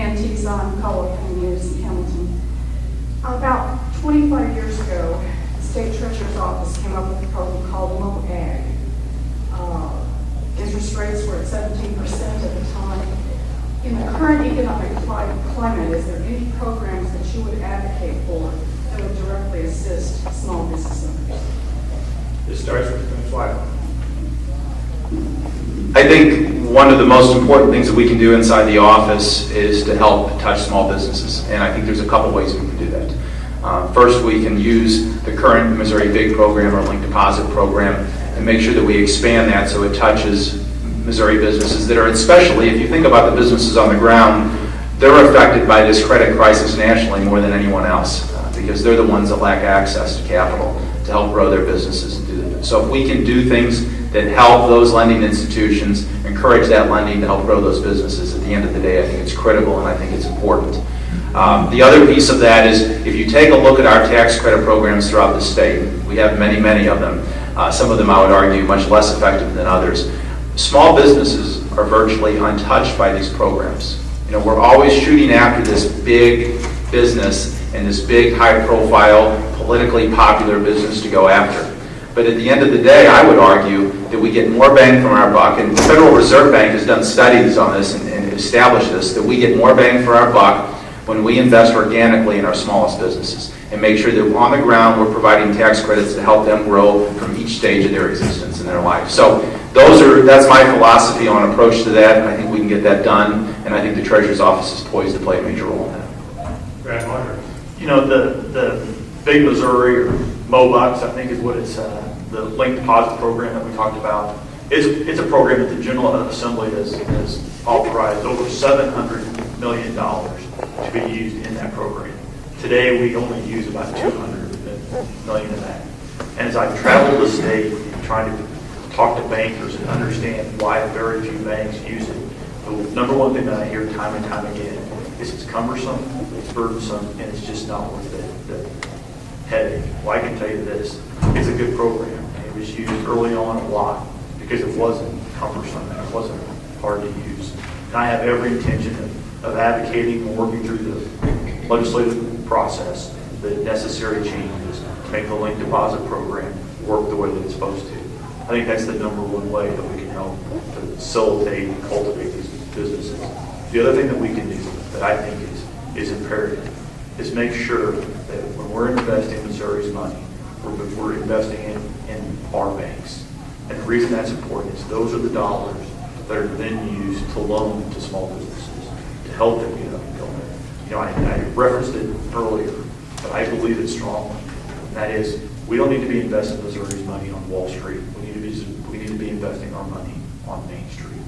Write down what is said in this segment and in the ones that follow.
antiques on color communities in Hamilton. About 25 years ago, the State Treasurer's Office came up with a program called MOAG. Interest rates were at 17% at the time. In the current economic climate, is there any programs that you would advocate for that would directly assist small business owners? This starts with Ms. Weiler. I think one of the most important things that we can do inside the office is to help touch small businesses, and I think there's a couple ways we can do that. First, we can use the current Missouri Big program or Link Deposit program and make sure that we expand that so it touches Missouri businesses that are, especially if you think about the businesses on the ground, they're affected by this credit crisis nationally more than anyone else because they're the ones that lack access to capital to help grow their businesses and do that. So if we can do things that help those lending institutions, encourage that lending to help grow those businesses, at the end of the day, I think it's critical and I think it's important. The other piece of that is if you take a look at our tax credit programs throughout the state, we have many, many of them. Some of them, I would argue, much less effective than others. Small businesses are virtually untouched by these programs. You know, we're always shooting after this big business and this big, high-profile, politically popular business to go after. But at the end of the day, I would argue that we get more bang from our buck, and the Federal Reserve Bank has done studies on this and established this, that we get more bang for our buck when we invest organically in our smallest businesses and make sure that on the ground we're providing tax credits to help them grow from each stage of their existence in their life. So that's my philosophy on approach to that, and I think we can get that done, and I think the Treasurer's Office is poised to play a major role in that. Brad Martin. You know, the Big Missouri or MOBUCS, I think is what it's, the Link Deposit program that we talked about. It's a program that the General Assembly has authorized over $700 million to be used in that program. Today, we only use about $200 million of that. And as I've traveled the state trying to talk to bankers and understand why very few banks use it, the number one thing that I hear time and time again is it's cumbersome, it's burdensome, and it's just not worth the headache. Well, I can tell you this, it's a good program. It was used early on a lot because it wasn't cumbersome and it wasn't hard to use. And I have every intention of advocating and working through the legislative process, the necessary changes to make the Link Deposit program work the way that it's supposed to. I think that's the number one way that we can help to facilitate and cultivate these businesses. The other thing that we can do that I think is imperative is make sure that when we're investing Missouri's money, we're investing in our banks. And the reason that's important is those are the dollars that are then used to loan to small businesses, to help them get up and going. You know, I referenced it earlier, but I believe it strongly. And that is, we don't need to be investing Missouri's money on Wall Street. We need to be investing our money on Main Street.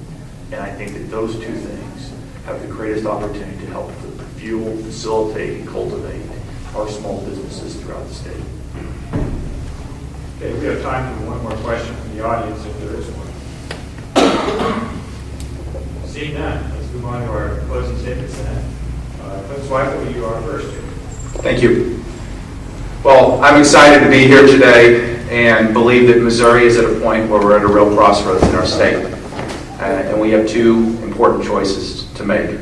And I think that those two things have the greatest opportunity to help fuel, facilitate, and cultivate our small businesses throughout the state. Okay, we have time for one more question from the audience if there is one. Seeing none, let's move on to our closing statements then. Ms. Weiler, you are first. Thank you. Well, I'm excited to be here today and believe that Missouri is at a point where we're at a real crossroads in our state. And we have two important choices to make.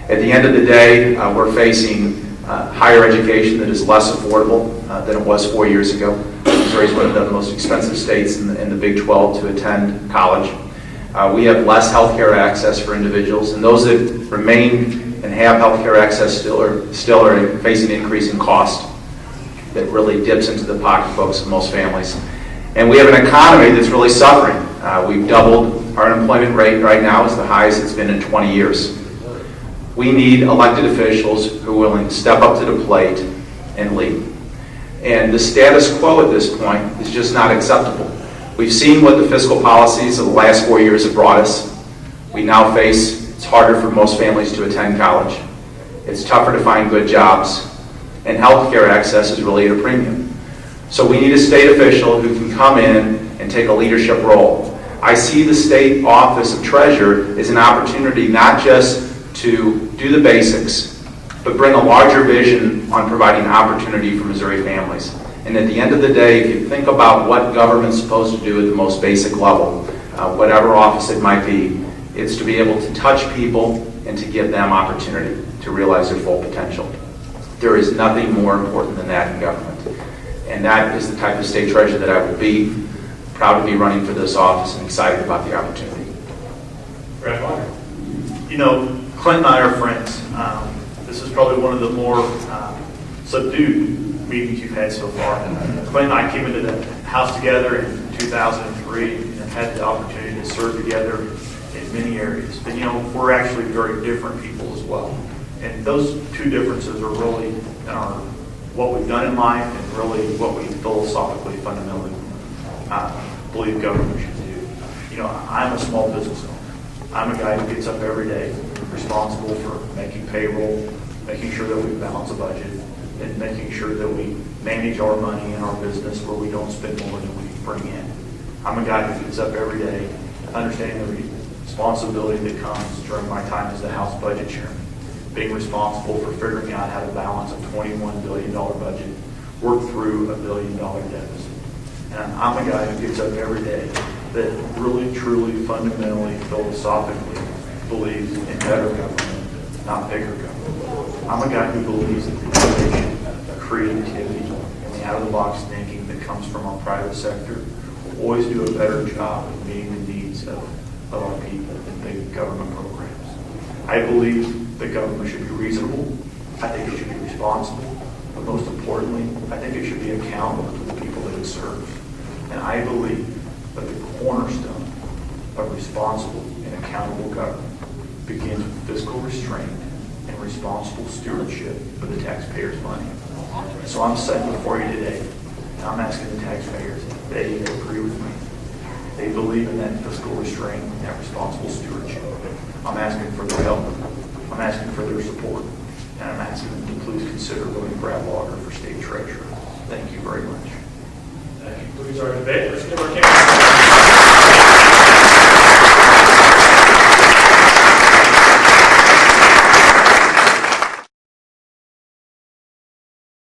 At the end of the day, we're facing higher education that is less affordable than it was 4 years ago. Missouri is one of the most expensive states in the Big 12 to attend college. We have less health care access for individuals, and those that remain and have health care access still are facing increasing cost that really dips into the pocketbooks of most families. And we have an economy that's really suffering. We've doubled our unemployment rate right now. It's the highest it's been in 20 years. We need elected officials who are willing to step up to the plate and lead. And the status quo at this point is just not acceptable. We've seen what the fiscal policies of the last 4 years have brought us. We now face, it's harder for most families to attend college. It's tougher to find good jobs. And health care access is really at a premium. So we need a state official who can come in and take a leadership role. I see the state office of treasurer as an opportunity not just to do the basics, but bring a larger vision on providing opportunity for Missouri families. And at the end of the day, if you think about what government's supposed to do at the most basic level, whatever office it might be, it's to be able to touch people and to give them opportunity to realize their full potential. There is nothing more important than that in government. And that is the type of state treasurer that I will be. Proud to be running for this office and excited about the opportunity. Brad Bonner. You know, Clint and I are friends. This is probably one of the more subdued meetings you've had so far. Clint and I came into the house together in 2003 and had the opportunity to serve together in many areas. But you know, we're actually very different people as well. And those two differences are really in our what we've done in life and really what we philosophically, fundamentally believe government should do. You know, I'm a small business owner. I'm a guy who gets up every day, responsible for making payroll, making sure that we balance a budget, and making sure that we manage our money in our business where we don't spend more than we bring in. I'm a guy who gets up every day, understanding the responsibility that comes during my time as the House Budget Chairman, being responsible for figuring out how to balance a $21 billion budget, work through $1 billion deficit. And I'm a guy who gets up every day that really, truly, fundamentally, philosophically believes in better government, not bigger government. I'm a guy who believes in the innovation, the creativity, and the out-of-the-box thinking that comes from our private sector will always do a better job of meeting the needs of our people than big government programs. I believe that government should be reasonable. I think it should be responsible. But most importantly, I think it should be accountable to the people that it serves. And I believe that the cornerstone of responsible and accountable government begins with fiscal restraint and responsible stewardship of the taxpayers' money. And so I'm saying before you today, and I'm asking the taxpayers if they agree with me. They believe in that fiscal restraint and that responsible stewardship. I'm asking for their help. I'm asking for their support. And I'm asking them to please consider voting Brad Walker for state treasurer. Thank you very much. That concludes our debate. Let's give our candidates.